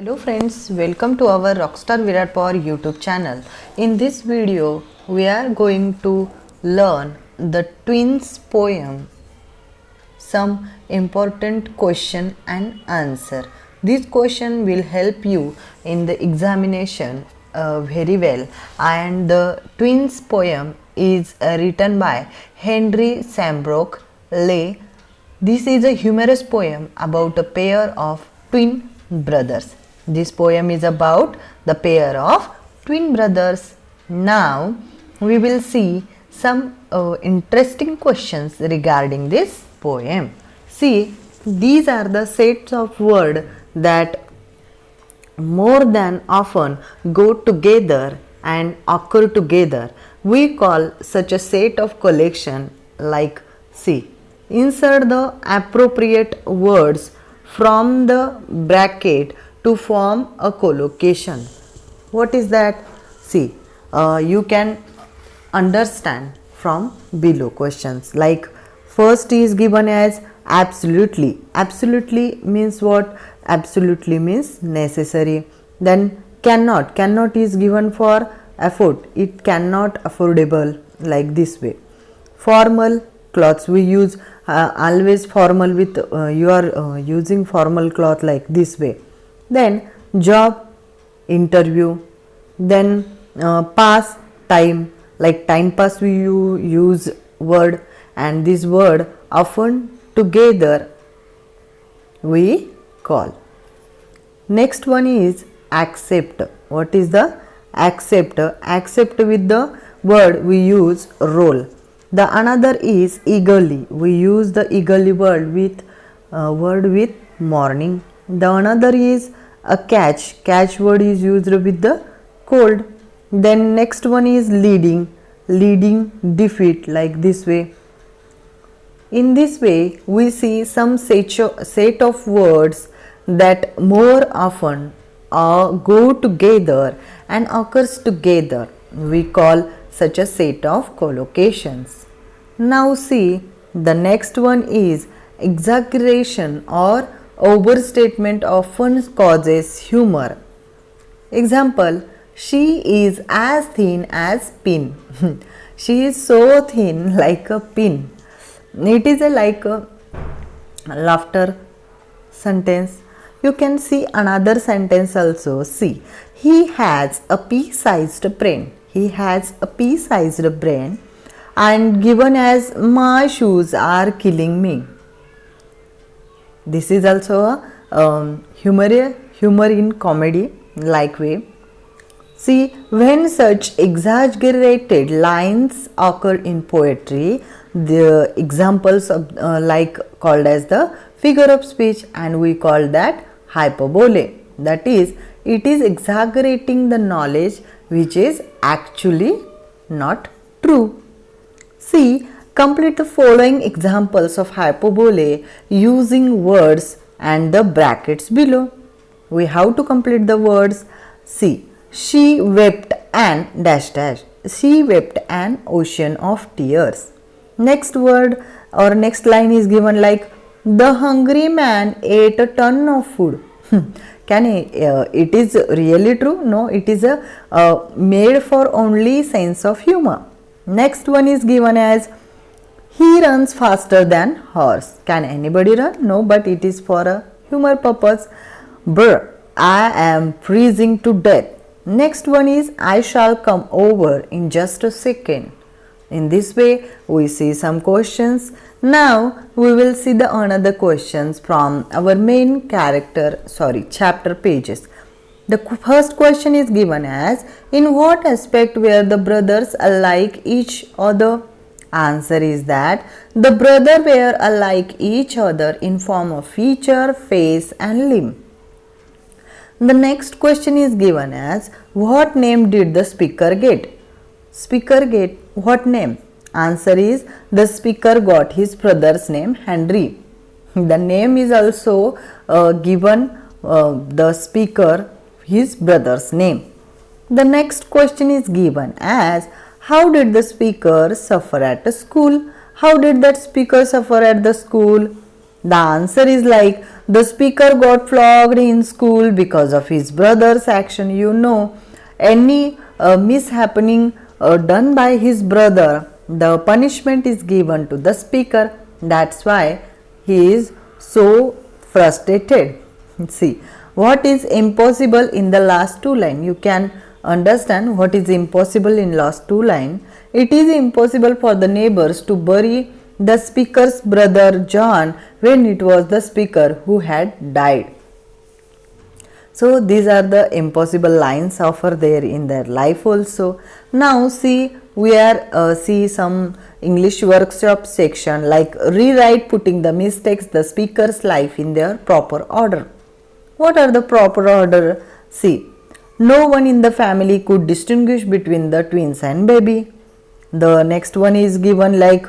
Hello friends, welcome to our Rockstar Virat Power YouTube channel. In this video, we are going to learn the twins poem, some important question and answer. This question will help you in the examination very well, and the twins poem is written by Henry Sambrook Leigh. This is a humorous poem about a pair of twin brothers. This poem is about the pair of twin brothers. Now we will see some interesting questions regarding this poem. See, these are the sets of words that more than often go together and occur together. We call such a set of collection like see. Insert the appropriate words from the bracket to form a collocation. What is that? See, you can understand from below questions. Like first is given as absolutely. Absolutely means what? Absolutely means necessary. Then cannot. Cannot is given for afford. It cannot affordable, like this way. Formal clothes, we use always formal with you are using formal cloth like this way. Then job, interview. Then pass, time, like time pass we use word, and this word often together we call. Next one is accept. What is the accept? Accept with the word we use roll. The another is eagerly. We use the eagerly word with morning. The another is a catch. Catch word is used with the cold. Then next one is leading. Leading defeat, like this way. In this way, we see some set of words that more often go together and occurs together. We call such a set of collocations. Now see, the next one is exaggeration or overstatement often causes humor. Example, she is as thin as pin. She is so thin like a pin. It is like a laughter sentence. You can see another sentence also. See, he has a pea-sized brain. He has a pea-sized brain and given as my shoes are killing me. This is also a humor in comedy like way. See, when such exaggerated lines occur in poetry, the examples of like called as the figure of speech, and we call that hyperbole. That is, it is exaggerating the knowledge which is actually not true. See, complete the following examples of hyperbole using words and the brackets below. We have to complete the words. See, she wept an dash dash. She wept an ocean of tears. Next word or next line is given like the hungry man ate a ton of food. Can it is really true? No, it is made for only sense of humor. Next one is given as he runs faster than horse. Can anybody run? No, but it is for a humor purpose. Brr, I am freezing to death. Next one is I shall come over in just a second. In this way, we see some questions. Now, we will see the another questions from our main chapter pages. The first question is given as, in what aspect were the brothers alike each other? Answer is that the brothers were alike each other in form of feature, face and limb. The next question is given as, what name did the speaker get? Speaker get what name? Answer is, the speaker got his brother's name Henry. The name is also given the speaker his brother's name. The next question is given as, how did the speaker suffer at the school? How did that speaker suffer at the school? The answer is like The speaker got flogged in school because of his brother's action. You know, any mishappening done by his brother, the punishment is given to the speaker. That's why he is so frustrated. See, what is impossible in the last two lines? You can understand what is impossible in last two lines. It is impossible for the neighbors to bury the speaker's brother John when it was the speaker who had died. So these are the impossible lines offer there in their life also. Now see, we are see some English workshop section like rewrite putting the mistakes the speaker's life in their proper order. What are the proper order? See, no one in the family could distinguish between the twins and baby. The next one is given like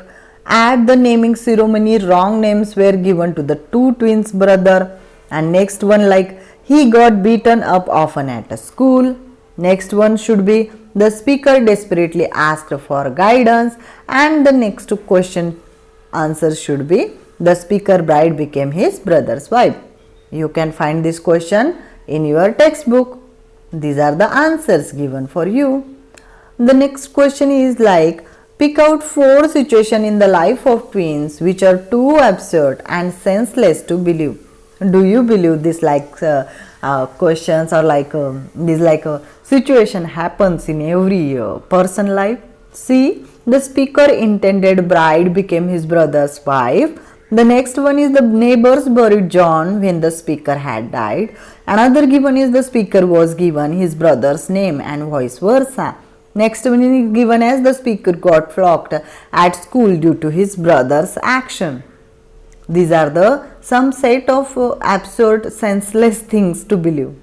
at the naming ceremony wrong names were given to the two twins brother, and next one like he got beaten up often at a school. Next one should be the speaker desperately asked for guidance, and the next question answer should be the speaker bride became his brother's wife. You can find this question in your textbook. These are the answers given for you. The next question is like pick out 4 situations in the life of twins which are too absurd and senseless to believe. Do you believe this questions or this situation happens in every person life? See, the speaker intended bride became his brother's wife. The next one is the neighbors buried John when the speaker had died. Another given is the speaker was given his brother's name and vice versa. Next one is given as the speaker got flogged at school due to his brother's action. These are the some set of absurd, senseless things to believe.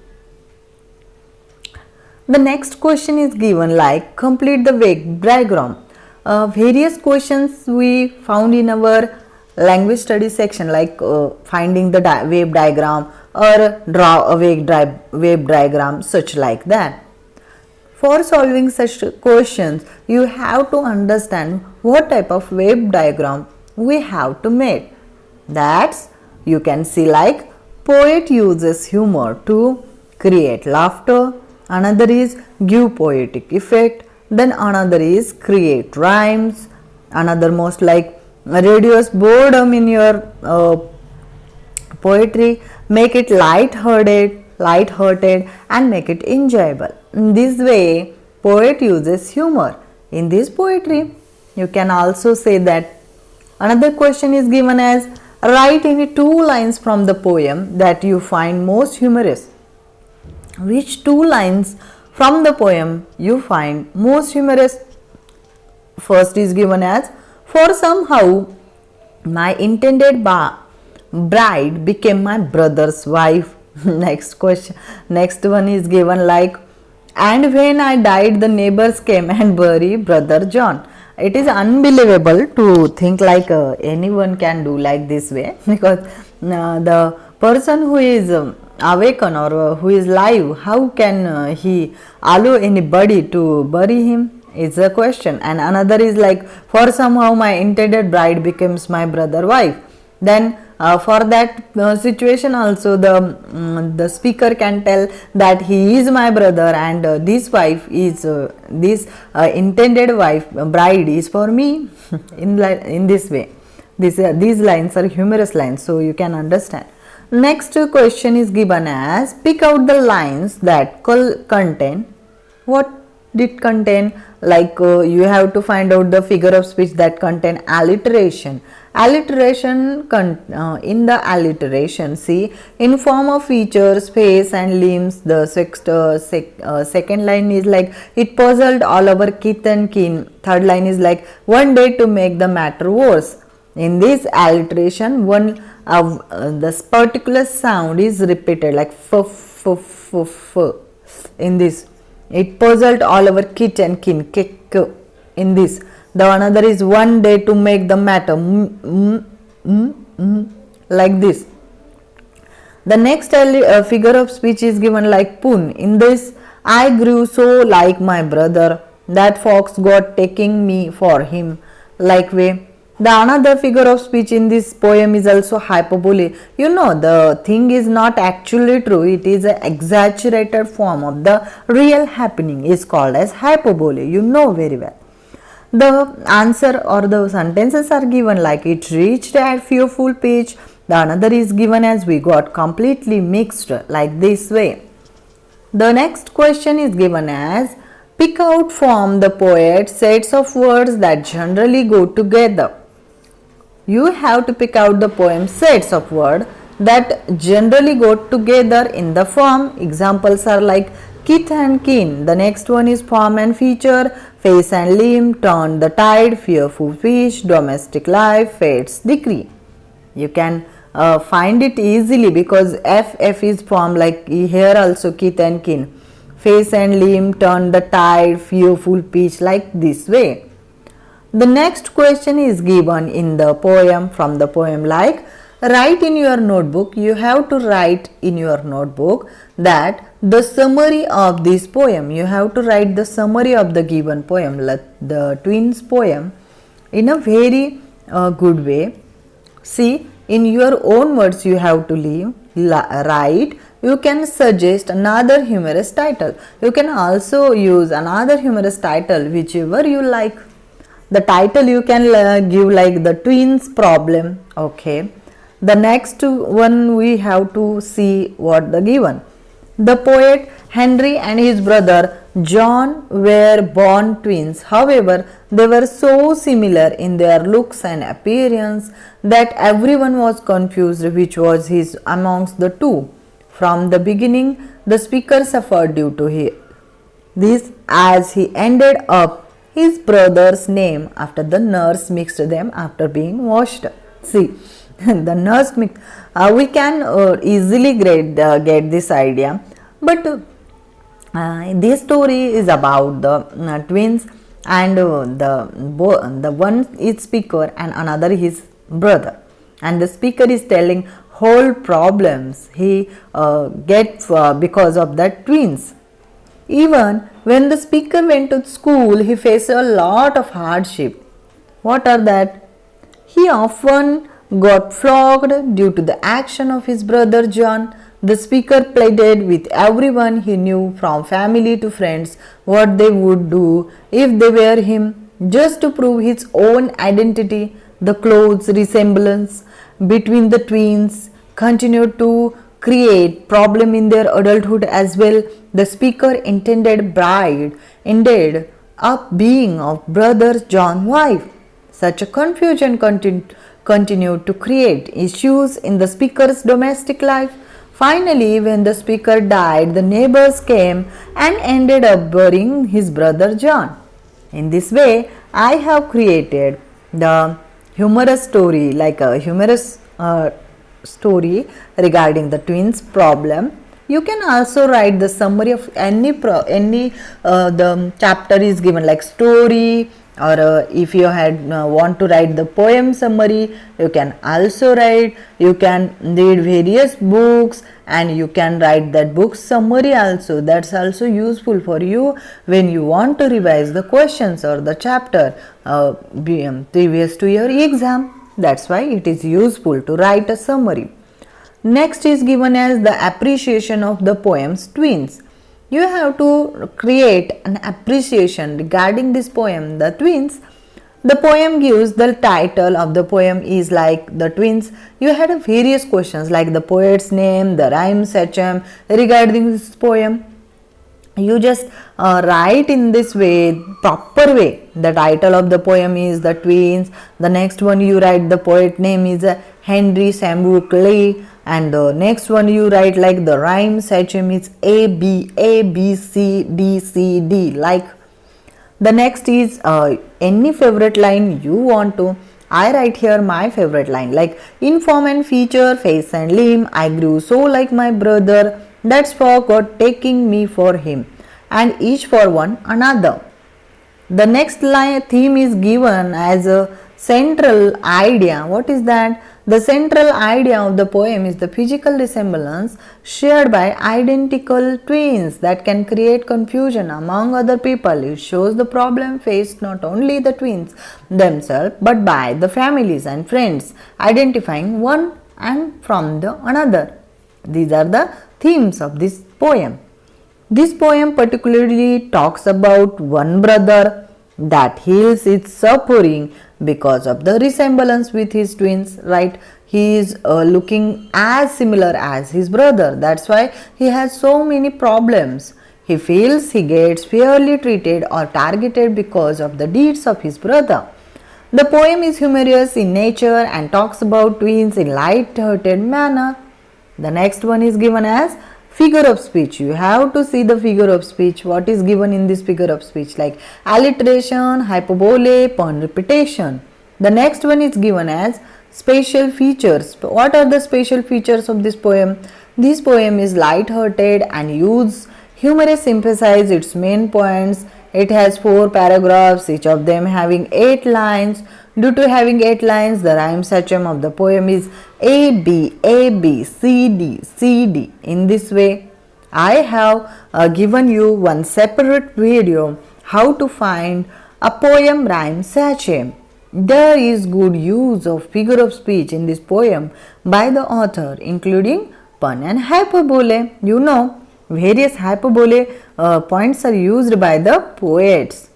The next question is given like complete the Venn diagram. Various questions we found in our language study section like finding the wave diagram or draw a wave diagram such like that. For solving such questions, you have to understand what type of wave diagram we have to make. That's you can see like poet uses humor to create laughter, another is give poetic effect, then another is create rhymes, another most like reduce boredom in your poetry, make it light-hearted and make it enjoyable. In this way, poet uses humor in this poetry. You can also say that another question is given as write any 2 lines from the poem that you find most humorous. Which 2 lines from the poem you find most humorous? First is given as for somehow my intended bride became my brother's wife. Next one is given like and when I died the neighbors came and buried brother John. It is unbelievable to think like anyone can do like this way because the person who is awakened or who is live, how can he allow anybody to bury him is a question. And another is like for somehow my intended bride becomes my brother wife. Then for that situation also the speaker can tell that he is my brother and this wife is this intended wife bride is for me in this way. These lines are humorous lines, so you can understand. Next question is given as pick out the lines that contain. What did contain? Like you have to find out the figure of speech that contain alliteration. Alliteration in the alliteration, see, in form of features, face and limbs. The second line is like it puzzled all our kith and kin. Third line is like one day to make the matter worse. In this alliteration, one of this particular sound is repeated like f. In this, it puzzled all our kith and kin. In this, the another is one day to make the matter like this. The next figure of speech is given like pun. In this, I grew so like my brother that fox got taking me for him. Like way, The another figure of speech in this poem is also hyperbole. You know, the thing is not actually true. It is an exaggerated form of the real happening is called as hyperbole. You know very well. The answer or the sentences are given like it reached at fearful pitch. The another is given as we got completely mixed like this way. The next question is given as pick out from the poet sets of words that generally go together. You have to pick out the poem sets of words that generally go together in the form. Examples are like kith and kin. The next one is form and feature, face and limb, turn the tide, fearful fish, domestic life, fate's decree. You can find it easily because FF is form like here also kith and kin. Face and limb, turn the tide, fearful pitch like this way. The next question is given in the poem from the poem like write in your notebook. You have to write in your notebook that the summary of this poem. You have to write the summary of the given poem, the twins poem in a very good way. See, in your own words you have to write. You can suggest another humorous title. You can also use another humorous title whichever you like. The title you can give like the twins problem. Okay. The next one we have to see what the given. The poet Henry and his brother John were born twins. However, they were so similar in their looks and appearance that everyone was confused which was his amongst the two. From the beginning, the speaker suffered due to this as he ended up his brother's name after the nurse mixed them after being washed. See, the nurse mix. We can easily get this idea, but this story is about the twins and the one is speaker and another his brother, and the speaker is telling whole problems he gets because of that twins. Even when the speaker went to school, he faced a lot of hardship. What are that? He often got flogged due to the action of his brother John. The speaker pleaded with everyone he knew, from family to friends, what they would do if they were him, just to prove his own identity. The close resemblance between the twins continued to create problem in their adulthood as well. The speaker intended bride ended up being of brother John's wife. Such a confusion continued to create issues in the speaker's domestic life. Finally, when the speaker died, the neighbors came and ended up burying his brother John. In this way, I have created the humorous story, like a humorous story regarding the twins problem. You can also write the summary of any the chapter is given like story, or if you want to write the poem summary, you can also write. You can read various books and you can write that book summary also. That's also useful for you when you want to revise the questions or the chapter previous to your exam. That's why it is useful to write a summary. Next is given as the appreciation of the poem's twins. You have to create an appreciation regarding this poem, the twins. The poem gives the title of the poem is like the twins. You had various questions like the poet's name, the rhyme section regarding this poem. You just write in this way, proper way. The title of the poem is the twins. The next one you write the poet name is Henry Samuel Clay, and the next one you write like the rhyme section is A B C D C D. Like the next is any favorite line you want to. I write here my favorite line like in form and feature, face and limb, I grew so like my brother. That's for God taking me for him, and each for one another. The next line theme is given as central idea. What is that? The central idea of the poem is the physical resemblance shared by identical twins that can create confusion among other people. It shows the problem faced not only the twins themselves but by the families and friends identifying one and from the another. These are the themes of this poem. This poem particularly talks about one brother that heals its suffering because of the resemblance with his twins, right? He is looking as similar as his brother. That's why he has so many problems. He feels he gets fairly treated or targeted because of the deeds of his brother. The poem is humorous in nature and talks about twins in light-hearted manner. The next one is given as figure of speech. You have to see the figure of speech. What is given in this figure of speech? Like alliteration, hyperbole, pun repetition. The next one is given as special features. What are the special features of this poem? This poem is light-hearted and uses humorous emphasize its main points. It has 4 paragraphs, each of them having 8 lines. Due to having 8 lines, the rhyme scheme of the poem is A, B, A, B, C, D, C, D. In this way, I have given you one separate video how to find a poem rhyme scheme. There is good use of figure of speech in this poem by the author, including pun and hyperbole. You know, various hyperbole points are used by the poets.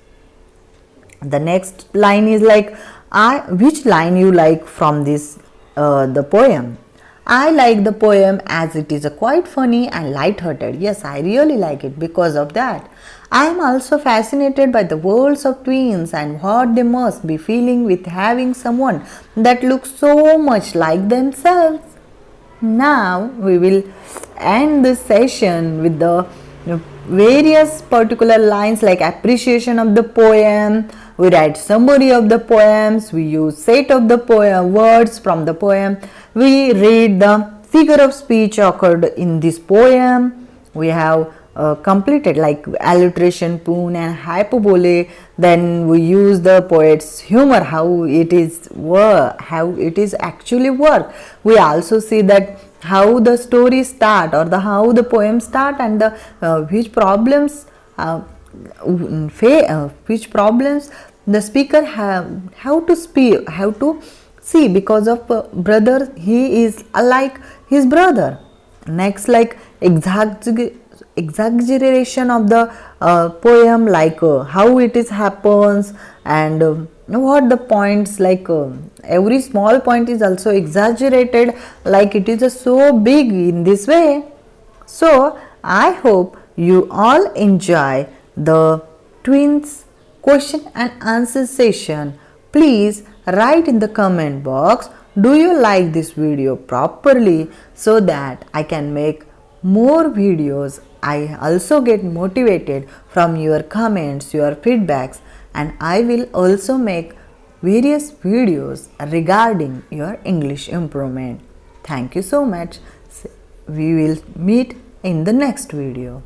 The next line is like, which line you like from this the poem? I like the poem as it is quite funny and light-hearted. Yes, I really like it because of that. I am also fascinated by the worlds of twins and what they must be feeling with having someone that looks so much like themselves. Now we will end this session with the various particular lines like appreciation of the poem. We write summary of the poems. We use set of the poem words from the poem. We read the figure of speech occurred in this poem. We have completed like alliteration, pun and hyperbole. Then we use the poet's humor, how it is actually work. We also see that how the story start or the how the poem start and the which problems the speaker how to see because of brother he is alike his brother. Next, like exaggeration of the poem, like how it is happens and what the points, like every small point is also exaggerated, like it is so big in this way. So I hope you all enjoy the twins question and answer session. Please write in the comment box, do you like this video properly, so that I can make more videos. I also get motivated from your comments, your feedbacks, and I will also make various videos regarding your English improvement. Thank you so much. We will meet in the next video.